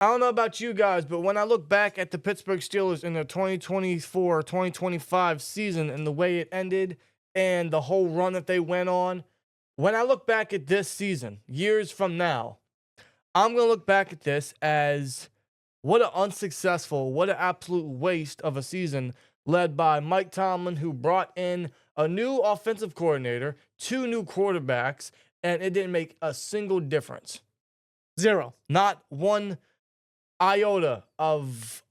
I don't know about you guys, but when I look back at the Pittsburgh Steelers in the 2024-2025 season and the way it ended and the whole run that they went on, when I look back at this season, years from now, I'm going to look back at this as what an unsuccessful, what an absolute waste of a season led by Mike Tomlin, who brought in a new offensive coordinator, two new quarterbacks, and it didn't make a single difference. Zero. Not one iota of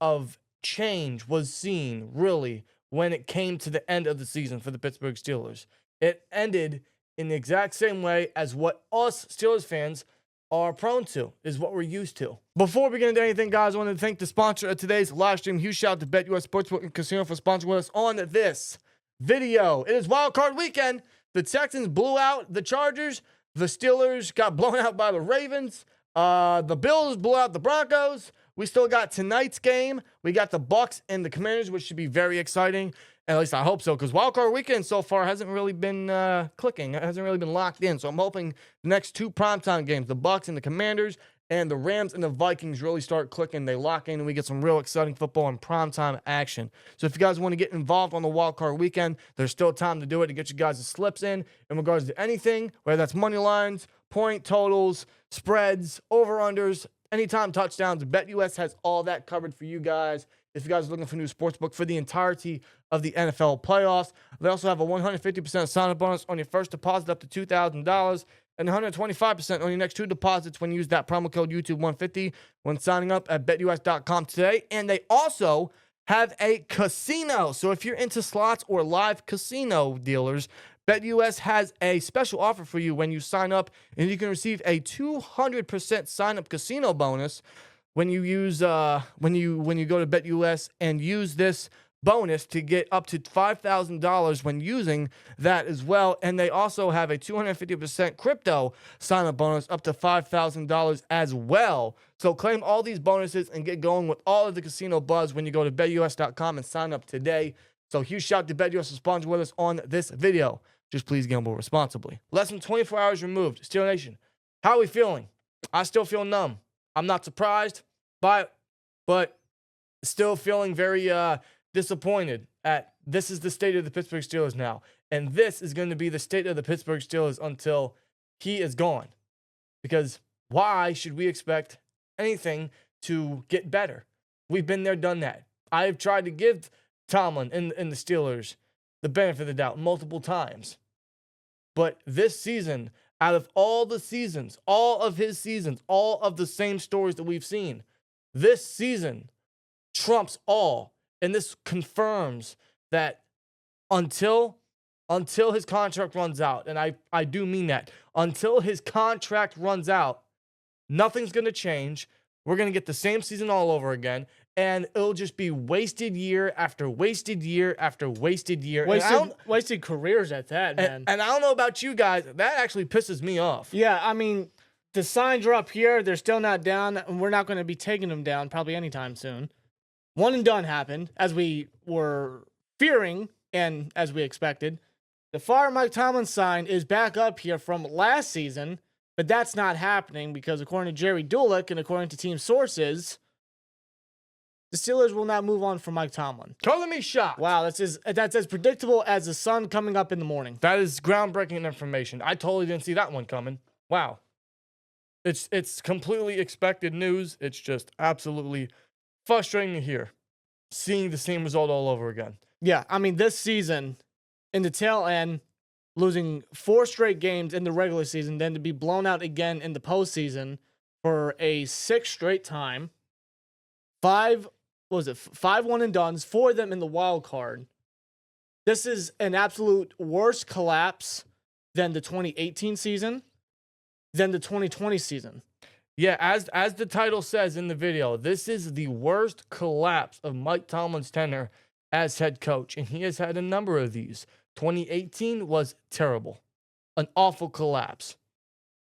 change was seen, really, when it came to the end of the season for the Pittsburgh Steelers. It ended in the exact same way as what us Steelers fans are prone to, is what we're used to. Before we get into anything, guys, I want to thank the sponsor of today's live stream. Huge shout out to BetUS Sportsbook and Casino for sponsoring with us on this video. It is Wild Card Weekend. The Texans blew out the Chargers. The Steelers got blown out by the Ravens. The Bills blew out the Broncos. We still got tonight's game. We got the Bucks and the Commanders, which should be very exciting. At least I hope so, because Wild Card Weekend so far hasn't really been clicking. It hasn't really been locked in. So I'm hoping the next two primetime games, the Bucks and the Commanders, and the Rams and the Vikings really start clicking. They lock in, and we get some real exciting football and primetime action. So if you guys want to get involved on the Wild Card Weekend, there's still time to do it, to get you guys' slips in regards to anything, whether that's money lines, point totals, spreads, over-unders, anytime touchdowns. BetUS has all that covered for you guys. If you guys are looking for a new sportsbook for the entirety of the NFL playoffs, they also have a 150% sign-up bonus on your first deposit up to $2,000 and 125% on your next two deposits when you use that promo code YouTube150 when signing up at BetUS.com today. And they also have a casino. So if you're into slots or live casino dealers, BetUS has a special offer for you when you sign up, and you can receive a 200% sign-up casino bonus when you use when you go to BetUS and use this bonus to get up to $5,000 when using that as well. And they also have a 250% crypto sign-up bonus up to $5,000 as well. So claim all these bonuses and get going with all of the casino buzz when you go to BetUS.com and sign up today. So huge shout out to BetUS for sponsoring with us on this video. Just please gamble responsibly. Less than 24 hours removed. Steel Nation, how are we feeling? I still feel numb. I'm not surprised by it, but still feeling very disappointed at this is the state of the Pittsburgh Steelers now. And this is going to be the state of the Pittsburgh Steelers until he is gone. Because why should we expect anything to get better? We've been there, done that. I've tried to give Tomlin and the Steelers the benefit of the doubt multiple times. But this season, out of all the seasons, all of his seasons, all of the same stories that we've seen, this season trumps all. And this confirms that until his contract runs out, and I do mean that, until his contract runs out, nothing's going to change. We're going to get the same season all over again. And it'll just be wasted year after wasted year after wasted year. Wasted careers at that, man. And I don't know about you guys. That actually pisses me off. Yeah, I mean, the signs are up here. They're still not down. And we're not going to be taking them down probably anytime soon. One and done happened, as we were fearing and as we expected. The fire Mike Tomlin sign is back up here from last season, but that's not happening because according to Jerry Dulick and according to team sources, the Steelers will not move on from Mike Tomlin. Calling me shocked. Wow, that's as predictable as the sun coming up in the morning. That is groundbreaking information. I totally didn't see that one coming. Wow. It's completely expected news. It's just absolutely frustrating to hear, seeing the same result all over again. Yeah, I mean, this season, in the tail end, losing 4 straight games in the regular season, then to be blown out again in the postseason for a 6th straight time. 5 one and dones, 4 of them in the wild card. This is an absolute worse collapse than the 2018 season, than the 2020 season. Yeah, as the title says in the video, this is the worst collapse of Mike Tomlin's tenure as head coach, and he has had a number of these. 2018 was terrible, an awful collapse.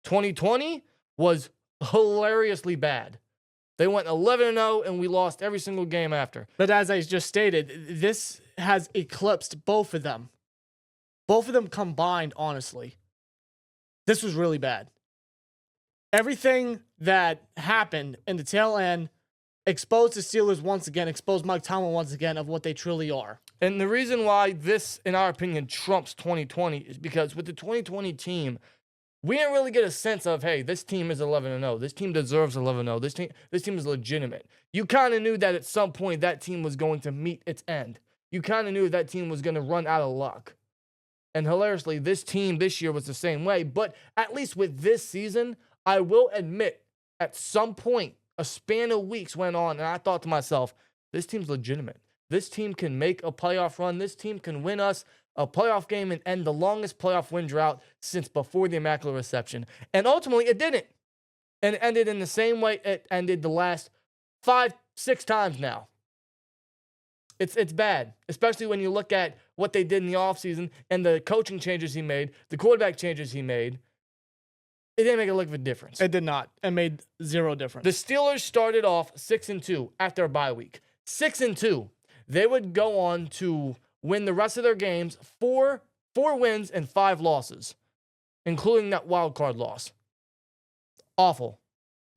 2020 was hilariously bad. They went 11-0, and we lost every single game after. But as I just stated, this has eclipsed both of them. Both of them combined, honestly. This was really bad. everything that happened in the tail end exposed the Steelers once again, exposed Mike Tomlin once again of what they truly are. And the reason why this, in our opinion, trumps 2020 is because with the 2020 team, we didn't really get a sense of, hey, this team is 11-0. This team deserves 11-0. This team is legitimate. You kind of knew that at some point that team was going to meet its end. You kind of knew that team was going to run out of luck. And hilariously, this team this year was the same way. But at least with this season, I will admit, at some point, a span of weeks went on, and I thought to myself, this team's legitimate. This team can make a playoff run. This team can win us a playoff game and end the longest playoff win drought since before the Immaculate Reception. And ultimately, it didn't. And it ended in the same way it ended the last 5-6 times now. It's bad, especially when you look at what they did in the offseason and the coaching changes he made, the quarterback changes he made. It didn't make a lick of a difference. It did not. It made zero difference. The Steelers started off 6-2 after a bye week. 6-2. They would go on to win the rest of their games, four wins and 5 losses, including that wild card loss. Awful.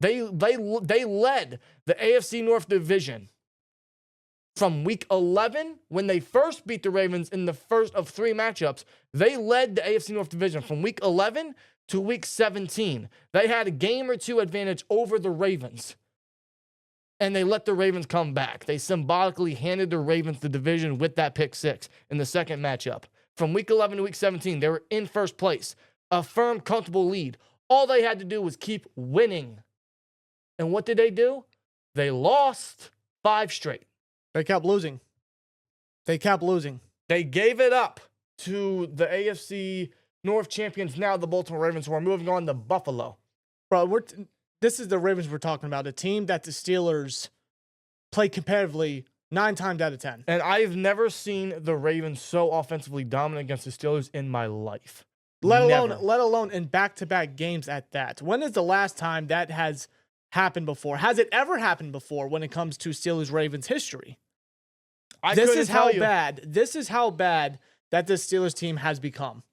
They led the AFC North Division from week 11, when they first beat the Ravens in the first of 3 matchups. They led the AFC North Division from week 11 to week 17. They had a game or 2 advantage over the Ravens. And they let the Ravens come back. They symbolically handed the Ravens the division with that pick 6 in the second matchup. From week 11 to week 17, they were in first place. A firm, comfortable lead. All they had to do was keep winning. And what did they do? They lost 5 straight. They kept losing. They gave it up to the AFC North champions, now the Baltimore Ravens, who are moving on to Buffalo. Bro, this is the Ravens we're talking about, a team that the Steelers play competitively 9 times out of 10. And I've never seen the Ravens so offensively dominant against the Steelers in my life. Let alone in back-to-back games at that. When is the last time that has happened before? Has it ever happened before when it comes to Steelers-Ravens history? This is how bad that this Steelers team has become.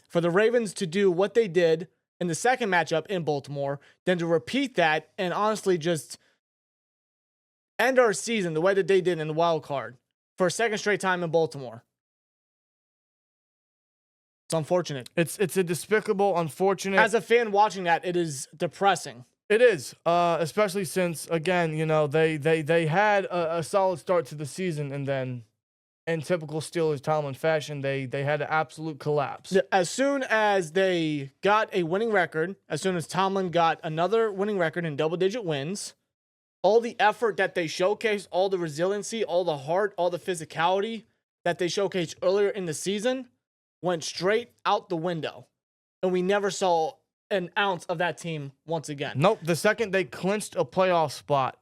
For the Ravens to do what they did in the second matchup in Baltimore, then to repeat that and honestly just end our season the way that they did in the wild card for a second straight time in Baltimore. It's unfortunate. It's a despicable, unfortunate. As a fan watching that, it is depressing. It is, especially since, again, they had a solid start to the season, and then in typical Steelers Tomlin fashion, they had an absolute collapse. As soon as they got a winning record, as soon as Tomlin got another winning record in double-digit wins, all the effort that they showcased, all the resiliency, all the heart, all the physicality that they showcased earlier in the season went straight out the window. And we never saw an ounce of that team once again. Nope. The second they clinched a playoff spot,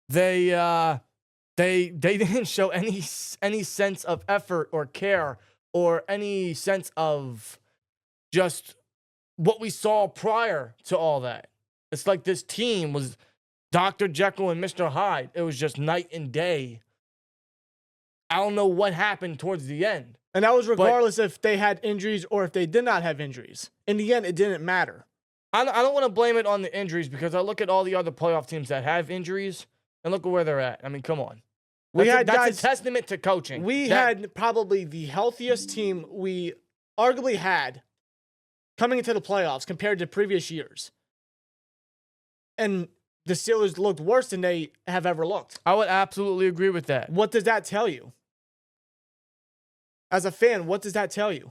they didn't show any sense of effort or care or any sense of just what we saw prior to all that. It's like this team was Dr. Jekyll and Mr. Hyde. It was just night and day. I don't know what happened towards the end. And that was regardless if they had injuries or if they did not have injuries. In the end, it didn't matter. I don't want to blame it on the injuries because I look at all the other playoff teams that have injuries and look at where they're at. I mean, come on. That's a testament to coaching. We had probably the healthiest team we arguably had coming into the playoffs compared to previous years. And the Steelers looked worse than they have ever looked. I would absolutely agree with that. What does that tell you? As a fan, what does that tell you?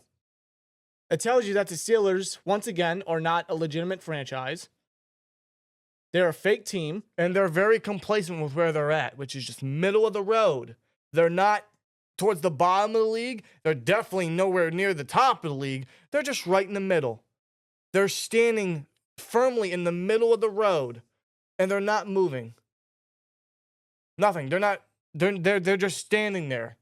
It tells you that the Steelers, once again, are not a legitimate franchise. They're a fake team. And they're very complacent with where they're at, which is just middle of the road. They're not towards the bottom of the league. They're definitely nowhere near the top of the league. They're just right in the middle. They're standing firmly in the middle of the road, and they're not moving. Nothing. They're just standing there.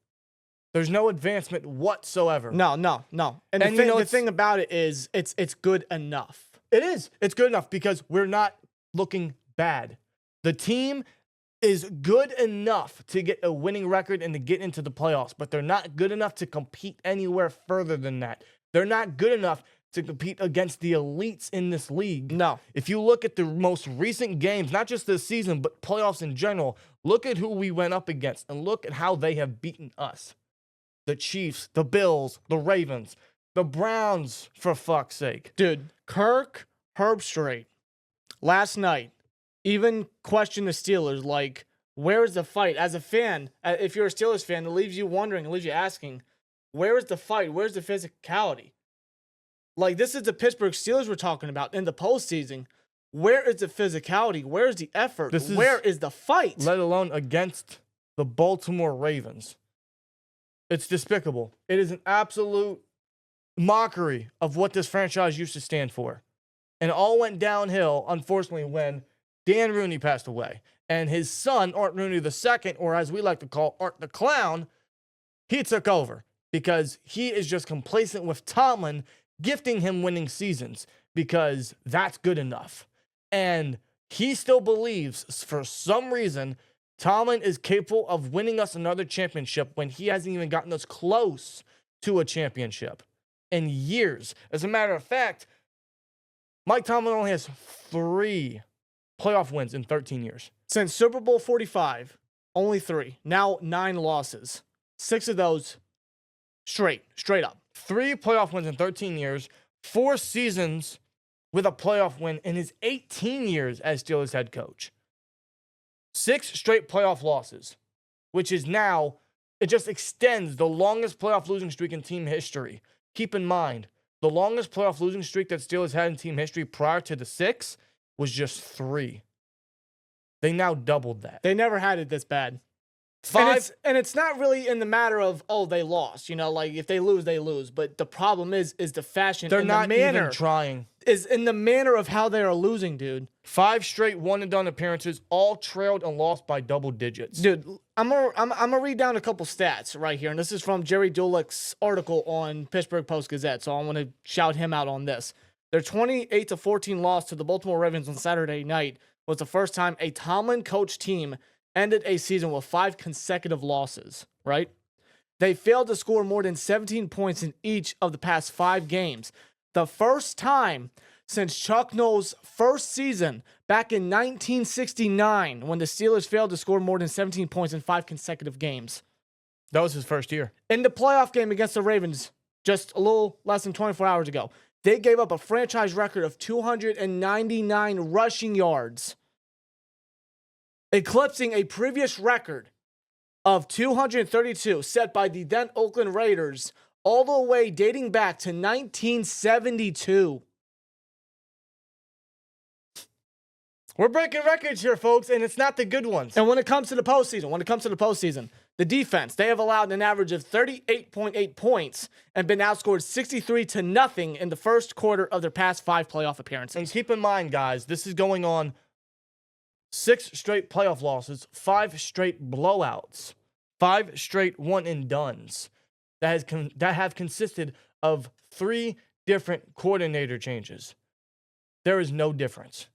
There's no advancement whatsoever. No. And the thing about it is, it's good enough. It is. It's good enough because we're not looking bad. The team is good enough to get a winning record and to get into the playoffs, but they're not good enough to compete anywhere further than that. They're not good enough to compete against the elites in this league. No. If you look at the most recent games, not just this season, but playoffs in general, look at who we went up against and look at how they have beaten us. The Chiefs, the Bills, the Ravens, the Browns, for fuck's sake. Dude, Kirk Herbstreit last night even questioned the Steelers, like, where is the fight? As a fan, if you're a Steelers fan, it leaves you wondering, it leaves you asking, where is the fight? Where's the physicality? Like, this is the Pittsburgh Steelers we're talking about in the postseason. Where is the physicality? Where is the effort? Where is the fight? Let alone against the Baltimore Ravens. It's despicable. It is an absolute mockery of what this franchise used to stand for. And it all went downhill, unfortunately, when Dan Rooney passed away. And his son, Art Rooney II, or as we like to call Art the Clown, he took over because he is just complacent with Tomlin, gifting him winning seasons because that's good enough. And he still believes, for some reason, Tomlin is capable of winning us another championship when he hasn't even gotten us close to a championship in years. As a matter of fact, Mike Tomlin only has 3 playoff wins in 13 years. Since Super Bowl 45, only 3. Now 9 losses. 6 of those straight up. 3 playoff wins in 13 years, 4 seasons with a playoff win in his 18 years as Steelers head coach. 6 straight playoff losses, which is now, it just extends the longest playoff losing streak in team history. Keep in mind, the longest playoff losing streak that Steelers had in team history prior to the 6 was just 3. They now doubled that. They never had it this bad. 5. And it's not really in the matter of, oh, they lost. You know, like, if they lose, they lose. But the problem is the fashion. They're and not the manner even trying. Is in the manner of how they are losing, dude. 5 straight one-and-done appearances, all trailed and lost by double digits. Dude, I'm gonna read down a couple stats right here, and this is from Jerry Dulick's article on Pittsburgh Post-Gazette, so I want to shout him out on this. Their 28-14 loss to the Baltimore Ravens on Saturday night was the first time a Tomlin-coached team ended a season with 5 consecutive losses, right? They failed to score more than 17 points in each of the past 5 games. The first time since Chuck Noll's first season back in 1969 when the Steelers failed to score more than 17 points in 5 consecutive games. That was his first year. In the playoff game against the Ravens just a little less than 24 hours ago, they gave up a franchise record of 299 rushing yards, eclipsing a previous record of 232 set by the then Oakland Raiders all the way dating back to 1972. We're breaking records here, folks, and it's not the good ones. And when it comes to the postseason, the defense, they have allowed an average of 38.8 points and been outscored 63-0 in the first quarter of their past 5 playoff appearances. And keep in mind, guys, this is going on 6 straight playoff losses, 5 straight blowouts, 5 straight one-and-dones that have consisted of 3 different coordinator changes. There is no difference.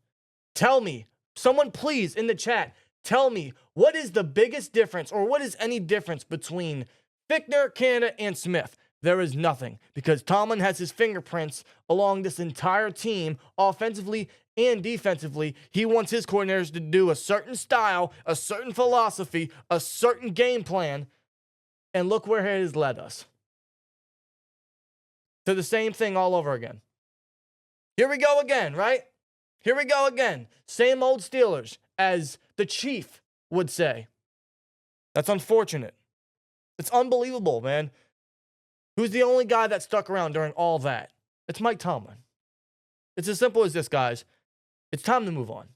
Tell me, someone please in the chat, tell me what is the biggest difference or what is any difference between Fichtner, Canada, and Smith? There is nothing because Tomlin has his fingerprints along this entire team, offensively and defensively. He wants his coordinators to do a certain style, a certain philosophy, a certain game plan, and look where it has led us. To the same thing all over again. Here we go again, right? Here we go again. Same old Steelers, as the chief would say. That's unfortunate. It's unbelievable, man. Who's the only guy that stuck around during all that? It's Mike Tomlin. It's as simple as this, guys. It's time to move on.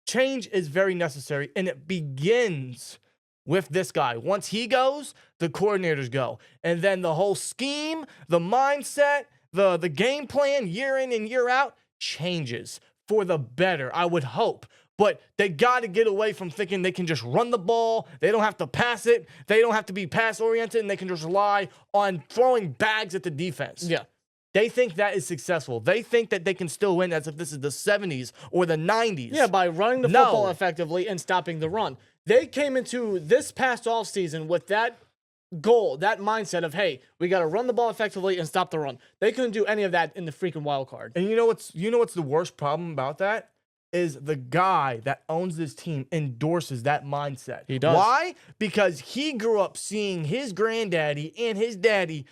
Change is very necessary, and it begins with this guy. Once he goes, the coordinators go. And then the whole scheme, the mindset, the game plan, year in and year out, changes for the better, I would hope. But they got to get away from thinking they can just run the ball. They don't have to pass it. They don't have to be pass-oriented, and they can just rely on throwing bags at the defense. Yeah. They think that is successful. They think that they can still win as if this is the 70s or the 90s. Yeah, by running the football effectively and stopping the run. They came into this past offseason with that goal, that mindset of, hey, we got to run the ball effectively and stop the run. They couldn't do any of that in the freaking wild card. And you know what's the worst problem about that? Is the guy that owns this team endorses that mindset. He does. Why? Because he grew up seeing his granddaddy and his daddy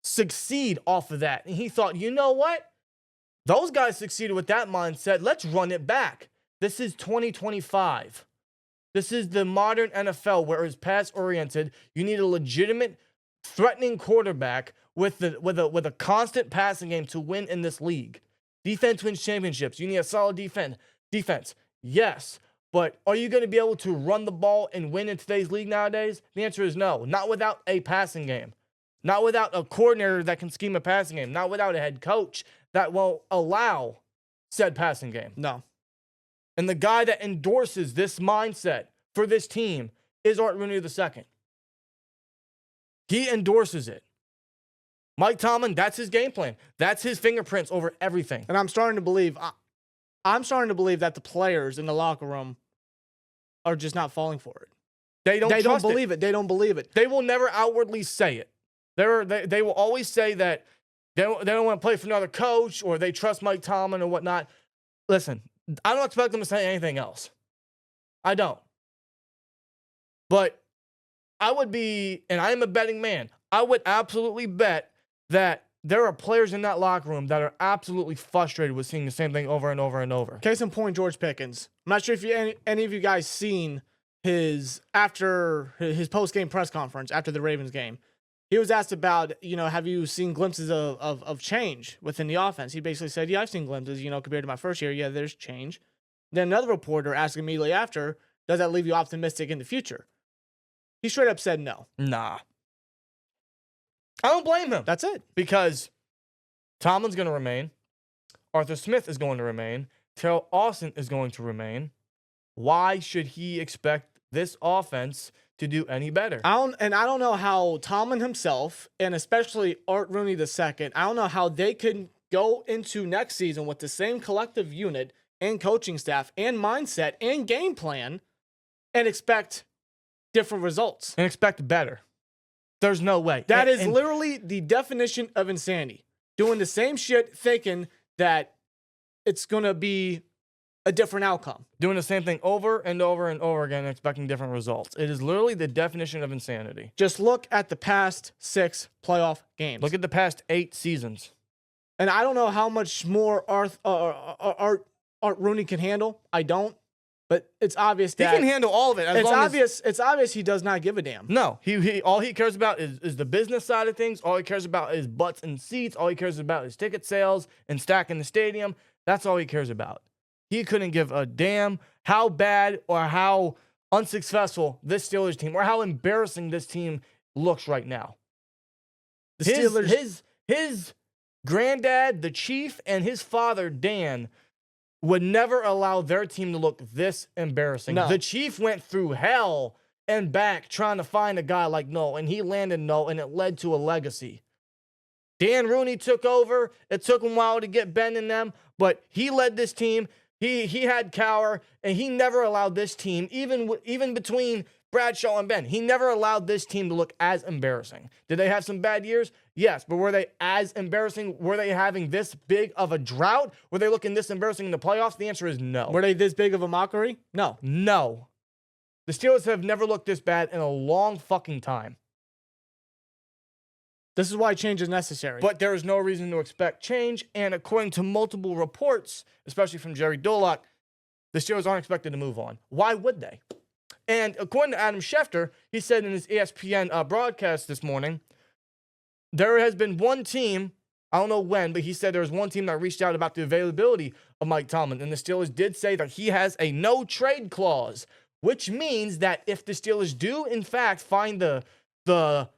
succeed off of that. And he thought, you know what? Those guys succeeded with that mindset. Let's run it back. This is 2025. This is the modern NFL where it's pass-oriented. You need a legitimate, threatening quarterback with a constant passing game to win in this league. Defense wins championships. You need a solid defense. Yes, but are you going to be able to run the ball and win in today's league nowadays? The answer is no. Not without a passing game. Not without a coordinator that can scheme a passing game. Not without a head coach that will allow said passing game. No. And the guy that endorses this mindset for this team is Art Rooney II. He endorses it. Mike Tomlin, that's his game plan. That's his fingerprints over everything. And I'm starting to believe that the players in the locker room are just not falling for it. They don't believe it. They don't believe it. They will never outwardly say it. They will always say that they don't want to play for another coach or they trust Mike Tomlin or whatnot. Listen, I don't expect them to say anything else. I don't. But I would be, and I am a betting man, I would absolutely bet that there are players in that locker room that are absolutely frustrated with seeing the same thing over and over and over. Case in point, George Pickens. I'm not sure if any of you guys seen his post-game press conference after the Ravens game. He was asked about, have you seen glimpses of change within the offense? He basically said, yeah, I've seen glimpses, compared to my first year. Yeah, there's change. Then another reporter asked immediately after, does that leave you optimistic in the future? He straight up said no. Nah. I don't blame him. That's it. Because Tomlin's going to remain. Arthur Smith is going to remain. Terrell Austin is going to remain. Why should he expect this offense to do any better? I don't know how Tomlin himself, and especially Art Rooney II, I don't know how they can go into next season with the same collective unit and coaching staff and mindset and game plan and expect different results. And expect better. There's no way. That is literally the definition of insanity. Doing the same shit, thinking that it's going to be a different outcome. Doing the same thing over and over and over again, expecting different results. It is literally the definition of insanity. Just look at the past 6 playoff games. Look at the past 8 seasons. And I don't know how much more Art Rooney can handle. I don't. But it's obvious that he can handle all of it. It's obvious he does not give a damn. No, he all he cares about is the business side of things. All he cares about is butts and seats. All he cares about is ticket sales and stacking the stadium. That's all he cares about. He couldn't give a damn how bad or how unsuccessful this Steelers team or how embarrassing this team looks right now. The Steelers, his granddad, the Chief, and his father, Dan, would never allow their team to look this embarrassing. No. The Chief went through hell and back trying to find a guy like Noel, and he landed Noel, and it led to a legacy. Dan Rooney took over. It took him a while to get Ben and them, but he led this team. He had Cower, and he never allowed this team, even between Bradshaw and Ben, he never allowed this team to look as embarrassing. Did they have some bad years? Yes, but were they as embarrassing? Were they having this big of a drought? Were they looking this embarrassing in the playoffs? The answer is no. Were they this big of a mockery? No. No. The Steelers have never looked this bad in a long fucking time. This is why change is necessary. But there is no reason to expect change, and according to multiple reports, especially from Jerry Dulac, the Steelers aren't expected to move on. Why would they? And according to Adam Schefter, he said in his ESPN broadcast this morning, there has been one team, I don't know when, but he said there was one team that reached out about the availability of Mike Tomlin, and the Steelers did say that he has a no-trade clause, which means that if the Steelers do, in fact, find the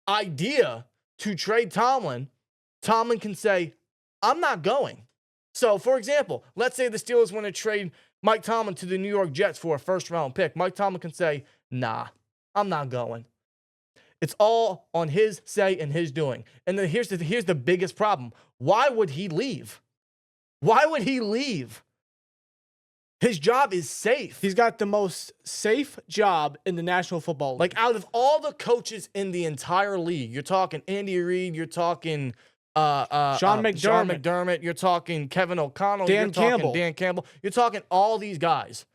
idea to trade Tomlin, Tomlin can say, I'm not going. So, for example, let's say the Steelers want to trade Mike Tomlin to the New York Jets for a first-round pick. Mike Tomlin can say, nah, I'm not going. It's all on his say and his doing. And then here's the biggest problem. Why would he leave? Why would he leave? His job is safe. He's got the most safe job in the National Football League. Like, out of all the coaches in the entire league, you're talking Andy Reid, you're talking Sean McDermott, you're talking Kevin O'Connell, Dan Campbell, you're talking all these guys.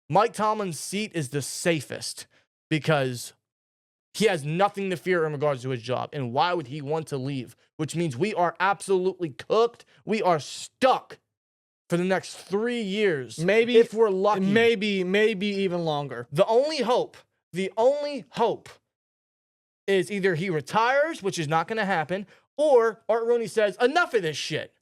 Mike Tomlin's seat is the safest because he has nothing to fear in regards to his job. And why would he want to leave? Which means we are absolutely cooked. We are stuck for the next 3 years. Maybe, if we're lucky. Maybe even longer. The only hope is either he retires, which is not going to happen, or Art Rooney says, enough of this shit.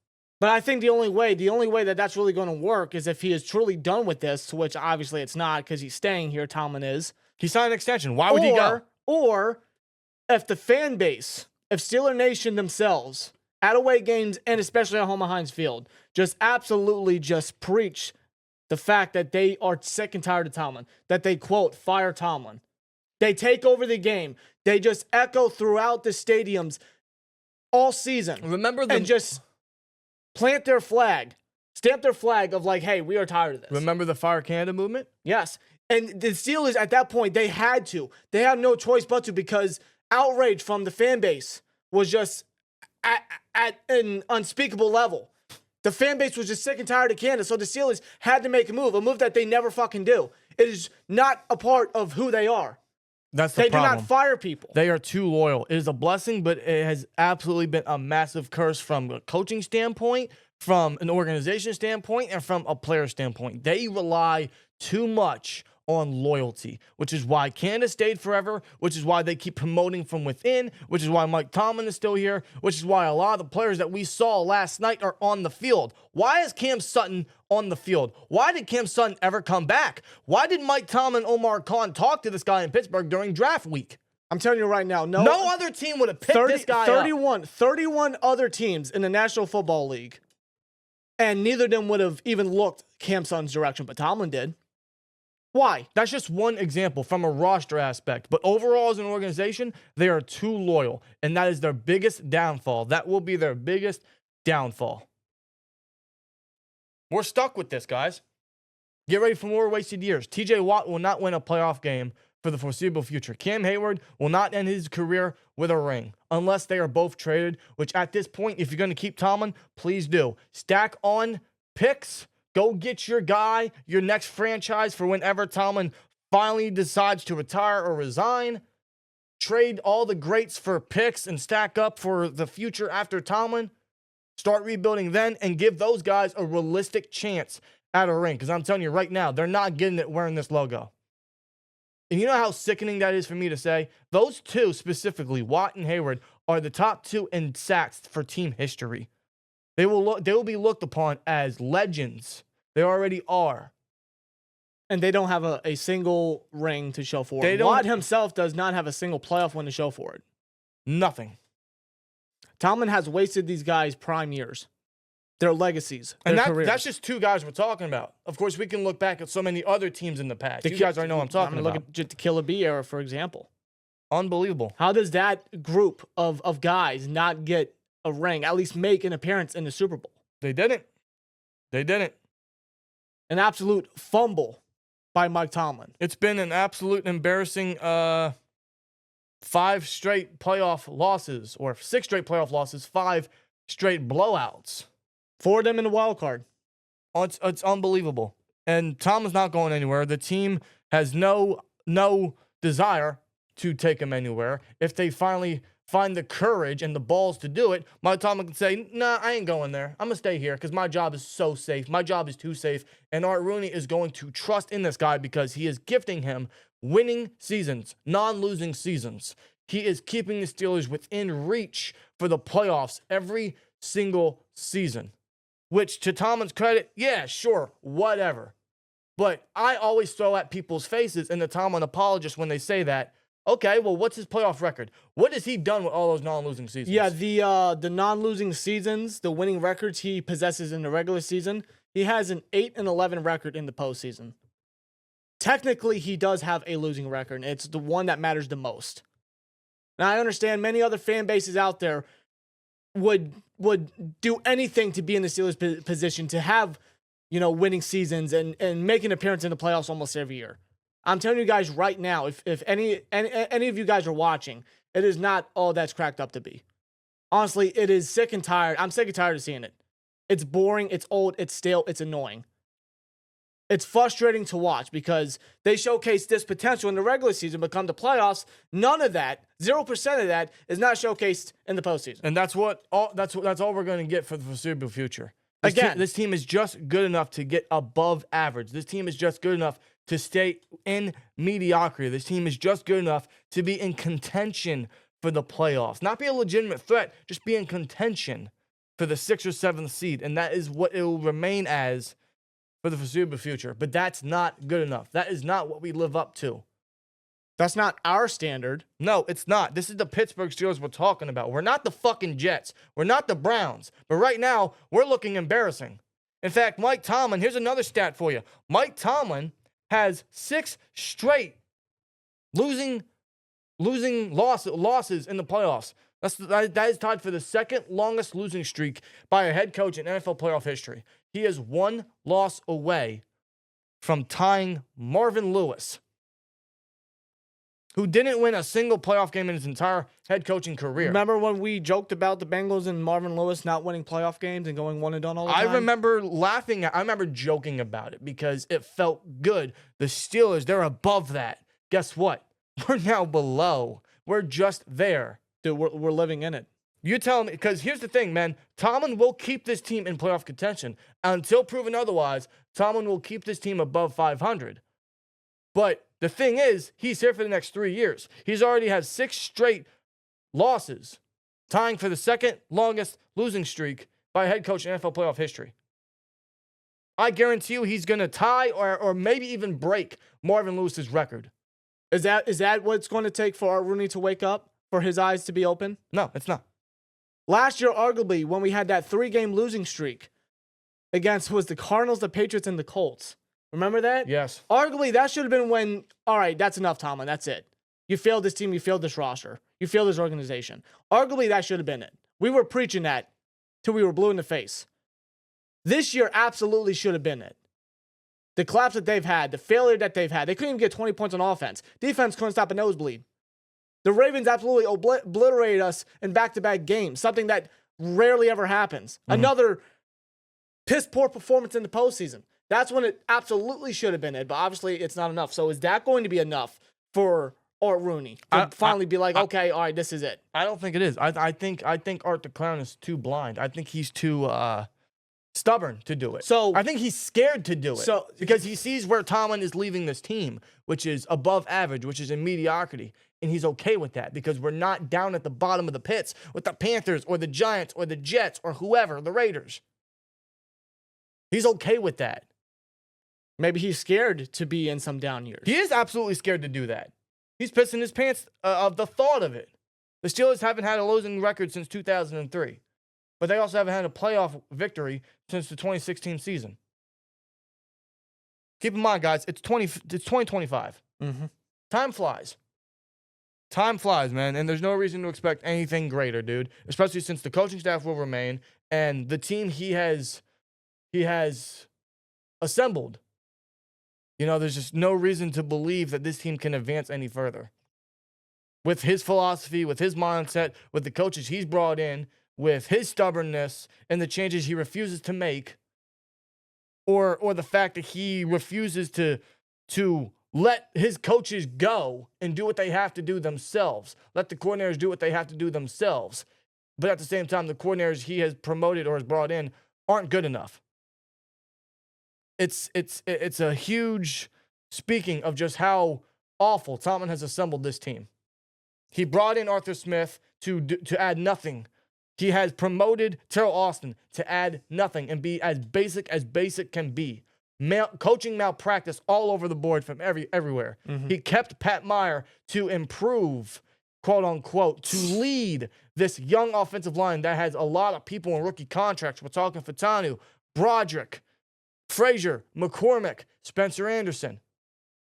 But I think the only way that that's really going to work is if he is truly done with this, which obviously it's not because he's staying here, Tomlin is. He signed an extension. Why would he go? Or if the fan base, if Steeler Nation themselves, at away games and especially at home at Heinz Field, just absolutely just preach the fact that they are sick and tired of Tomlin, that they, quote, fire Tomlin. They take over the game. They just echo throughout the stadiums all season. And just plant their flag, stamp their flag of like, hey, we are tired of this. Remember the Fire Canada movement? Yes. And the Steelers at that point, they had to. They had no choice but to, because outrage from the fan base was just at an unspeakable level. The fan base was just sick and tired of Canada, so the Steelers had to make a move that they never fucking do. It is not a part of who they are. That's the problem. They do not fire people. They are too loyal. It is a blessing, but it has absolutely been a massive curse from a coaching standpoint, from an organization standpoint, and from a player standpoint. They rely too much on loyalty, which is why Canada stayed forever, which is why they keep promoting from within, which is why Mike Tomlin is still here, which is why a lot of the players that we saw last night are on the field. Why is Cam Sutton on the field? Why did Cam Sutton ever come back? Why did Mike Tomlin, Omar Khan talk to this guy in Pittsburgh during draft week? I'm telling you right now, no other team would have picked this guy 31 other teams in the National Football League, and neither of them would have even looked Cam Sutton's direction, but Tomlin did. Why? That's just one example from a roster aspect. But overall, as an organization, they are too loyal. And that is their biggest downfall. That will be their biggest downfall. We're stuck with this, guys. Get ready for more wasted years. TJ Watt will not win a playoff game for the foreseeable future. Cam Hayward will not end his career with a ring unless they are both traded, which at this point, if you're going to keep Tomlin, please do. Stack on picks. Go get your guy, your next franchise for whenever Tomlin finally decides to retire or resign. Trade all the greats for picks and stack up for the future after Tomlin. Start rebuilding then and give those guys a realistic chance at a ring. Because I'm telling you right now, they're not getting it wearing this logo. And you know how sickening that is for me to say? Those two specifically, Watt and Hayward, are the top two in sacks for team history. They will be looked upon as legends. They already are. And they don't have a single ring to show for it. Watt himself does not have a single playoff win to show for it. Nothing. Tomlin has wasted these guys' prime years, their legacies, their careers. That's just two guys we're talking about. Of course, we can look back at so many other teams in the past. You guys already know what I'm talking about. Look at just the Killer B era, for example. Unbelievable. How does that group of guys not get a ring, at least make an appearance in the Super Bowl? They didn't. An absolute fumble by Mike Tomlin. It's been an absolute embarrassing 5 straight playoff losses, or 6 straight playoff losses, 5 straight blowouts. 4 of them in the wild card. It's unbelievable. And Tomlin's not going anywhere. The team has no desire to take him anywhere. If they finally find the courage and the balls to do it, Mike Tomlin can say, nah, I ain't going there. I'm going to stay here because my job is so safe. My job is too safe. And Art Rooney is going to trust in this guy because he is gifting him winning seasons, non-losing seasons. He is keeping the Steelers within reach for the playoffs every single season, which to Tomlin's credit, yeah, sure, whatever. But I always throw at people's faces and the Tomlin apologists when they say that, okay, well, what's his playoff record? What has he done with all those non-losing seasons? Yeah, the non-losing seasons, the winning records he possesses in the regular season, he has an 8-11 record in the postseason. Technically, he does have a losing record, and it's the one that matters the most. Now, I understand many other fan bases out there would do anything to be in the Steelers' position, to have winning seasons and making an appearance in the playoffs almost every year. I'm telling you guys right now, if any of you guys are watching, it is not all that's cracked up to be. Honestly, it is sick and tired. I'm sick and tired of seeing it. It's boring, it's old, it's stale, it's annoying. It's frustrating to watch because they showcase this potential in the regular season, but come to playoffs, none of that, 0% of that, is not showcased in the postseason. And that's all we're going to get for the foreseeable future. This team is just good enough to get above average. This team is just good enough to stay in mediocrity. This team is just good enough to be in contention for the playoffs. Not be a legitimate threat, just be in contention for the 6th or 7th seed. And that is what it will remain as for the foreseeable future. But that's not good enough. That is not what we live up to. That's not our standard. No, it's not. This is the Pittsburgh Steelers we're talking about. We're not the fucking Jets. We're not the Browns. But right now, we're looking embarrassing. In fact, Mike Tomlin, here's another stat for you. Mike Tomlin has 6 straight losing losses in the playoffs. That is tied for the second longest losing streak by a head coach in NFL playoff history. He is 1 loss away from tying Marvin Lewis, who didn't win a single playoff game in his entire head coaching career. Remember when we joked about the Bengals and Marvin Lewis not winning playoff games and going 1-and-done all the time? I remember I remember joking about it because it felt good. The Steelers, they're above that. Guess what? We're now below. We're just there. Dude, we're living in it. You tell me, because here's the thing, man. Tomlin will keep this team in playoff contention. Until proven otherwise, Tomlin will keep this team above 500. But the thing is, he's here for the next 3 years. He's already had 6 straight losses, tying for the second longest losing streak by a head coach in NFL playoff history. I guarantee you he's going to tie or maybe even break Marvin Lewis's record. Is that what it's going to take for Art Rooney to wake up, for his eyes to be open? No, it's not. Last year, arguably, when we had that 3-game losing streak against was the Cardinals, the Patriots, and the Colts. Remember that? Yes. Arguably, that should have been when, all right, that's enough, Tomlin. That's it. You failed this team. You failed this roster. You failed this organization. Arguably, that should have been it. We were preaching that till we were blue in the face. This year absolutely should have been it. The collapse that they've had, the failure that they've had. They couldn't even get 20 points on offense. Defense couldn't stop a nosebleed. The Ravens absolutely obliterated us in back-to-back games, something that rarely ever happens. Another piss-poor performance in the postseason. That's when it absolutely should have been it, but obviously it's not enough. So is that going to be enough for Art Rooney to finally be like, okay, all right, this is it? I don't think it is. I think Art the Clown is too blind. I think he's too stubborn to do it. So I think he's scared to do it. Because he sees where Tomlin is leaving this team, which is above average, which is in mediocrity. And he's okay with that because we're not down at the bottom of the pits with the Panthers or the Giants or the Jets or whoever, the Raiders. He's okay with that. Maybe he's scared to be in some down years. He is absolutely scared to do that. He's pissing his pants of the thought of it. The Steelers haven't had a losing record since 2003, but they also haven't had a playoff victory since the 2016 season. Keep in mind, guys, it's 2025. Mm-hmm. Time flies. Time flies, man, and there's no reason to expect anything greater, dude, especially since the coaching staff will remain and the team he has assembled. You know, there's just no reason to believe that this team can advance any further. With his philosophy, with his mindset, with the coaches he's brought in, with his stubbornness and the changes he refuses to make, or the fact that he refuses to let his coaches go and do what they have to do themselves. Let the coordinators do what they have to do themselves. But at the same time, the coordinators he has promoted or has brought in aren't good enough. It's a huge speaking of just how awful Tomlin has assembled this team. He brought in Arthur Smith to add nothing. He has promoted Terrell Austin to add nothing and be as basic can be. Coaching malpractice all over the board from everywhere. Mm-hmm. He kept Pat Meyer to improve, quote unquote, to lead this young offensive line that has a lot of people in rookie contracts. We're talking Fatanu, Broderick, Frazier, McCormick, Spencer Anderson.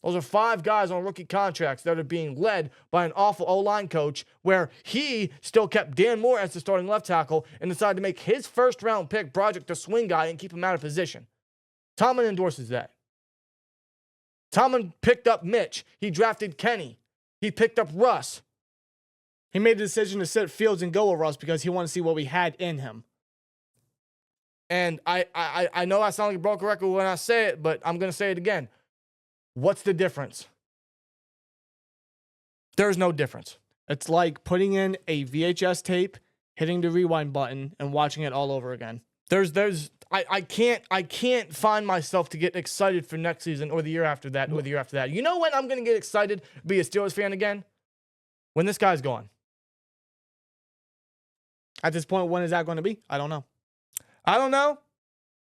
Those are 5 guys on rookie contracts that are being led by an awful O-line coach where he still kept Dan Moore as the starting left tackle and decided to make his first-round pick, Broderick, the swing guy, and keep him out of position. Tomlin endorses that. Tomlin picked up Mitch. He drafted Kenny. He picked up Russ. He made the decision to sit Fields and go with Russ because he wanted to see what we had in him. And I know I sound like a broken record when I say it, but I'm going to say it again. What's the difference? There's no difference. It's like putting in a VHS tape, hitting the rewind button, and watching it all over again. I can't find myself to get excited for next season or the year after that or the year after that. You know when I'm going to get excited, be a Steelers fan again? When this guy's gone. At this point, when is that going to be? I don't know. I don't know,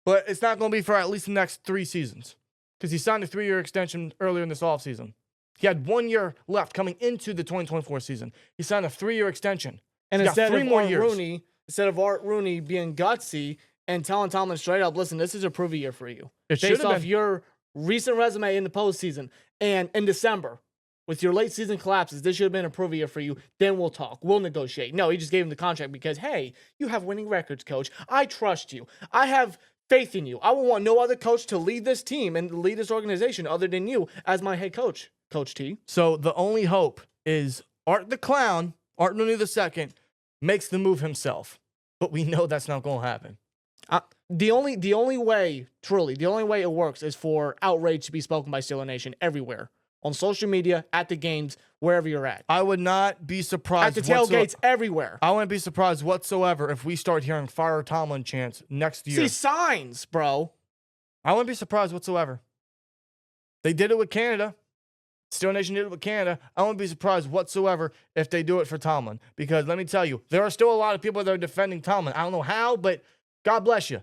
but it's not going to be for at least the next 3 seasons because he signed a 3-year extension earlier in this offseason. He had 1 year left coming into the 2024 season. He signed a 3-year extension. And He's instead got 3 more years. Instead of Art Rooney being gutsy and telling Tomlin straight up, listen, this is a prove year for you. It should Based have off been. your recent resume in the postseason and in December, with your late season collapses, this should have been a prove year for you. Then we'll talk. We'll negotiate. No, he just gave him the contract because, hey, you have winning records, coach. I trust you. I have faith in you. I will want no other coach to lead this team and lead this organization other than you as my head coach, Coach T. So the only hope is Art the Clown, Art Rooney II, makes the move himself. But we know that's not going to happen. The only way, truly, the only way it works is for outrage to be spoken by Steeler Nation everywhere. On social media, at the games, wherever you're at. I would not be surprised. At the tailgates, everywhere. I wouldn't be surprised whatsoever if we start hearing Fire Tomlin chants next year. See signs, bro. I wouldn't be surprised whatsoever. They did it with Canada. Steel Nation did it with Canada. I wouldn't be surprised whatsoever if they do it for Tomlin. Because let me tell you, there are still a lot of people that are defending Tomlin. I don't know how, but God bless you.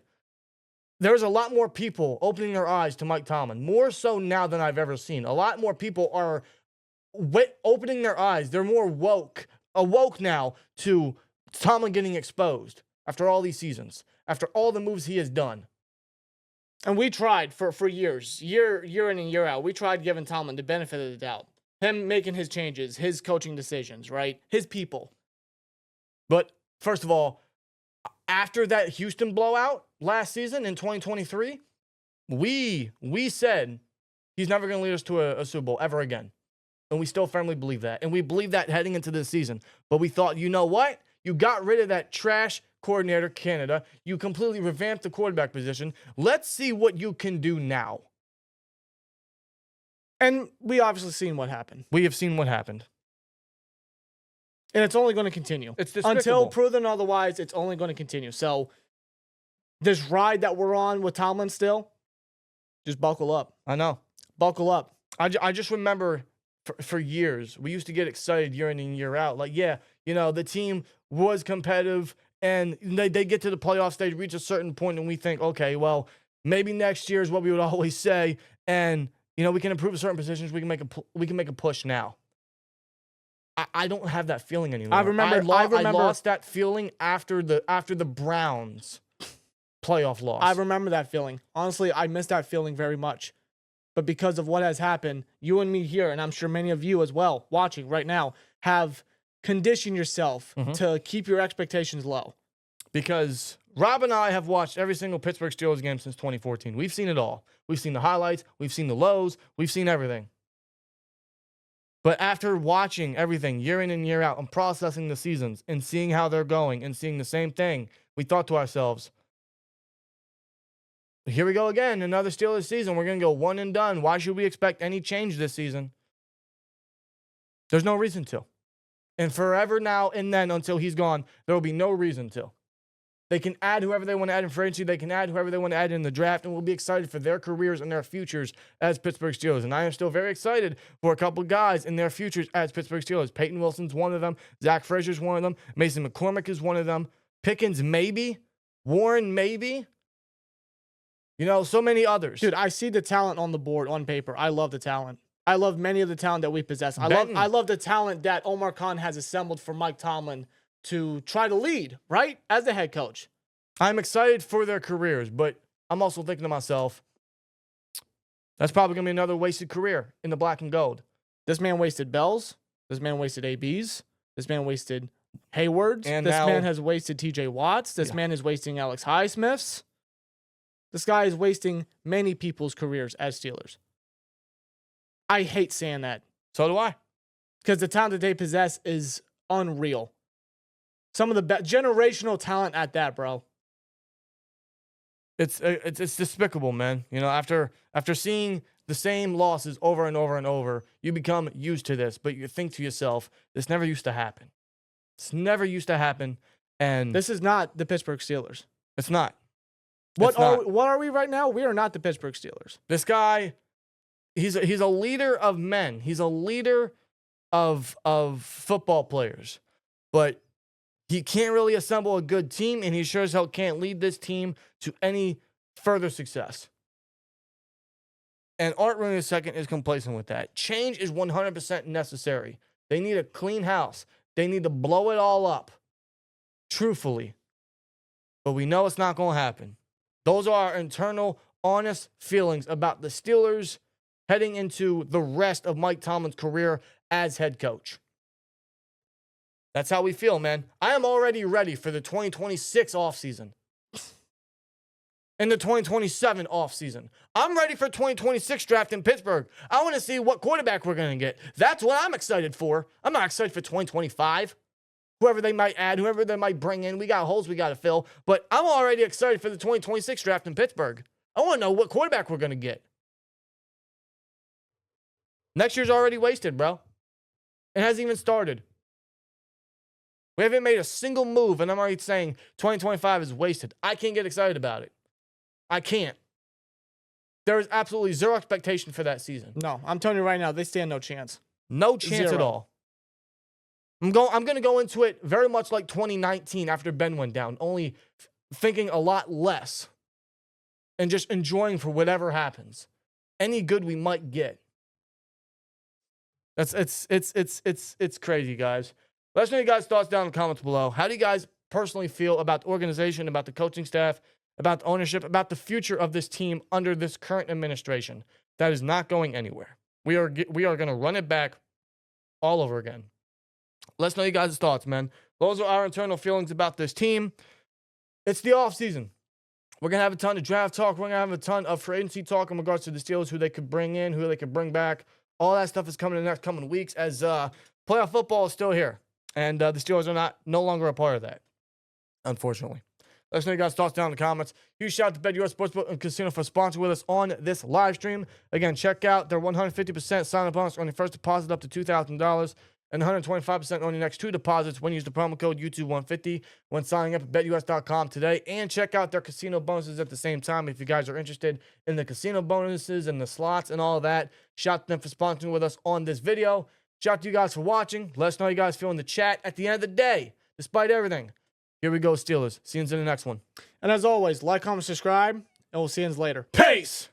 There's a lot more people opening their eyes to Mike Tomlin, more so now than I've ever seen. A lot more people are opening their eyes. They're more awoke now to Tomlin getting exposed after all these seasons, after all the moves he has done. And we tried for years, year in and year out. We tried giving Tomlin the benefit of the doubt. Him making his changes, his coaching decisions, right? His people. But first of all, after that Houston blowout last season in 2023, we said he's never going to lead us to a Super Bowl ever again. And we still firmly believe that. And we believe that heading into this season. But we thought, you know what? You got rid of that trash coordinator, Canada. You completely revamped the quarterback position. Let's see what you can do now. And we obviously seen what happened. We have seen what happened. And it's only going to continue. It's despicable. Until proven otherwise, it's only going to continue. So this ride that we're on with Tomlin still, just buckle up. I know. Buckle up. I just remember for years, we used to get excited year in and year out. Like, yeah, you know, the team was competitive and they get to the playoff stage, reach a certain point, and we think, okay, well, maybe next year is what we would always say. And, you know, we can improve certain positions. We can make a push now. I don't have that feeling anymore. I remember I lost that feeling after the Browns playoff loss. I remember that feeling. Honestly, I miss that feeling very much. But because of what has happened, you and me here, and I'm sure many of you as well watching right now, have conditioned yourself to keep your expectations low. Because Rob and I have watched every single Pittsburgh Steelers game since 2014. We've seen it all. We've seen the highlights. We've seen the lows. We've seen everything. But after watching everything year in and year out and processing the seasons and seeing how they're going and seeing the same thing, we thought to ourselves, here we go again, another Steelers season. We're going to go one and done. Why should we expect any change this season? There's no reason to. And forever now and then until he's gone, there will be no reason to. They can add whoever they want to add in free agency. They can add whoever they want to add in the draft, and we'll be excited for their careers and their futures as Pittsburgh Steelers. And I am still very excited for a couple guys in their futures as Pittsburgh Steelers. Peyton Wilson's one of them. Zach Frazier's one of them. Mason McCormick is one of them. Pickens, maybe. Warren, maybe. You know, so many others. Dude, I see the talent on the board, on paper. I love the talent. I love many of the talent that we possess. I love the talent that Omar Khan has assembled for Mike Tomlin to try to lead, right? As the head coach. I'm excited for their careers, but I'm also thinking to myself, that's probably going to be another wasted career in the black and gold. This man wasted Bells. This man wasted ABs. This man wasted Haywards. And this now, man has wasted TJ Watts. This man is wasting Alex Highsmiths. This guy is wasting many people's careers as Steelers. I hate saying that. So do I. Because the talent that they possess is unreal. Some of the best generational talent at that, bro. It's despicable, man. You know, after seeing the same losses over and over and over, you become used to this. But you think to yourself, this never used to happen. It's never used to happen. And this is not the Pittsburgh Steelers. It's not. What are we right now? We are not the Pittsburgh Steelers. This guy, he's a leader of men. He's a leader of football players. But he can't really assemble a good team, and he sure as hell can't lead this team to any further success. And Art Rooney II is complacent with that. Change is 100% necessary. They need a clean house. They need to blow it all up. Truthfully. But we know it's not going to happen. Those are our internal, honest feelings about the Steelers heading into the rest of Mike Tomlin's career as head coach. That's how we feel, man. I am already ready for the 2026 offseason. And the 2027 offseason. I'm ready for 2026 draft in Pittsburgh. I want to see what quarterback we're going to get. That's what I'm excited for. I'm not excited for 2025. Whoever they might add, whoever they might bring in. We got holes we got to fill. But I'm already excited for the 2026 draft in Pittsburgh. I want to know what quarterback we're going to get. Next year's already wasted, bro. It hasn't even started. We haven't made a single move, and I'm already saying 2025 is wasted. I can't get excited about it. I can't. There is absolutely zero expectation for that season. No, I'm telling you right now, they stand no chance. No chance at all. I'm going to go into it very much like 2019 after Ben went down, only thinking a lot less and just enjoying for whatever happens. Any good we might get. It's crazy, guys. Let us know your guys' thoughts down in the comments below. How do you guys personally feel about the organization, about the coaching staff, about the ownership, about the future of this team under this current administration? That is not going anywhere. We are going to run it back all over again. Let us know your guys' thoughts, man. Those are our internal feelings about this team. It's the offseason. We're going to have a ton of draft talk. We're going to have a ton of free agency talk in regards to the Steelers, who they could bring in, who they could bring back. All that stuff is coming in the next coming weeks as playoff football is still here. And the Steelers are no longer a part of that, unfortunately. Let us know your guys' thoughts down in the comments. Huge shout out to Bet Your Sportsbook and Casino for sponsoring with us on this live stream. Again, check out their 150% sign-up bonus on your first deposit up to $2,000 and 125% on your next two deposits when you use the promo code YouTube150 when signing up at BetUS.com today. And check out their casino bonuses at the same time if you guys are interested in the casino bonuses and the slots and all of that. Shout out to them for sponsoring with us on this video. Shout out to you guys for watching. Let us know how you guys feel in the chat. At the end of the day, despite everything, here we go, Steelers. See you in the next one. And as always, like, comment, subscribe, and we'll see you later. Peace!